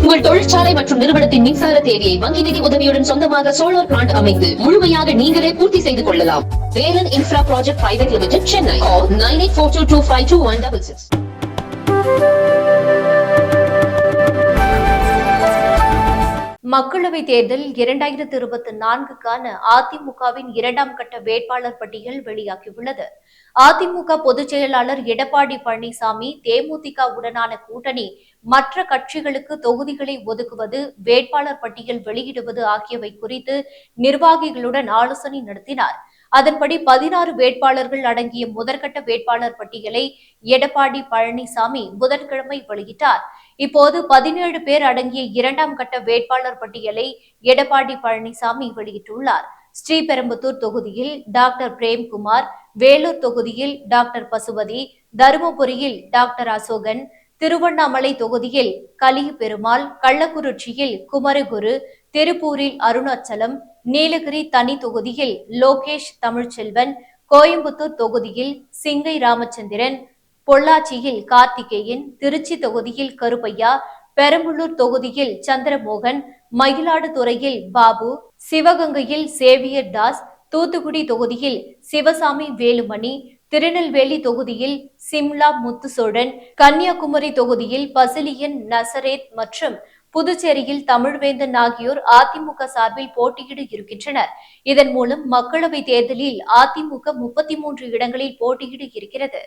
உங்கள் தொழிற்சாலை மற்றும் நிறுவனத்தின் மின்சார தேவையை வங்கி நிதி உதவியுடன் சொந்தமாக சோலார் பிளான்ட் அமைத்து முழுமையாக நீங்களே பூர்த்தி செய்து கொள்ளலாம். Velan infra project private limited, Chennai. 9842252166. மக்களவைத் தேர்தல் 2024க்கான அதிமுகவின் 2ஆம் கட்ட வேட்பாளர் பட்டியல் வெளியாகியுள்ளது. அதிமுக பொதுச் செயலாளர் எடப்பாடி பழனிசாமி தேமுதிக உடனான கூட்டணி, மற்ற கட்சிகளுக்கு தொகுதிகளை ஒதுக்குவது, வேட்பாளர் பட்டியல் வெளியிடுவது ஆகியவை குறித்து நிர்வாகிகளுடன் ஆலோசனை நடத்தினார். அதன்படி 16 வேட்பாளர்கள் அடங்கிய முதற்கட்ட வேட்பாளர் பட்டியலை எடப்பாடி பழனிசாமி புதன்கிழமை வெளியிட்டார். இப்போது 17 பேர் அடங்கிய 2ஆம் கட்ட வேட்பாளர் பட்டியலை எடப்பாடி பழனிசாமி வெளியிட்டுள்ளார். ஸ்ரீபெரும்புதூர் தொகுதியில் டாக்டர் பிரேம்குமார், வேலூர் தொகுதியில் டாக்டர் பசுபதி, தருமபுரியில் டாக்டர் அசோகன், திருவண்ணாமலை தொகுதியில் கலிய பெருமாள், கள்ளக்குறிச்சியில் குமரகுரு, திருப்பூரில் அருணாச்சலம், நீலகிரி தனி தொகுதியில் லோகேஷ் தமிழ்ச்செல்வன், கோயம்புத்தூர் தொகுதியில் சிங்கை ராமச்சந்திரன், பொள்ளாச்சியில் கார்த்திகேயன், திருச்சி தொகுதியில் கருப்பையா, பெரம்பலூர் தொகுதியில் சந்திரமோகன், மயிலாடுதுறையில் பாபு, சிவகங்கையில் சேவியர் தாஸ், தூத்துக்குடி தொகுதியில் சிவசாமி வேலுமணி, திருநெல்வேலி தொகுதியில் சிம்லா முத்துசோழன், கன்னியாகுமரி தொகுதியில் பசிலியன் நசரேத் மற்றும் புதுச்சேரியில் தமிழ்வேந்தன் ஆகியோர் அதிமுக சார்பில் போட்டியிட இருக்கின்றனர். இதன் மூலம் மக்களவைத் தேர்தலில் அதிமுக 33 இடங்களில் போட்டியிட இருக்கிறது.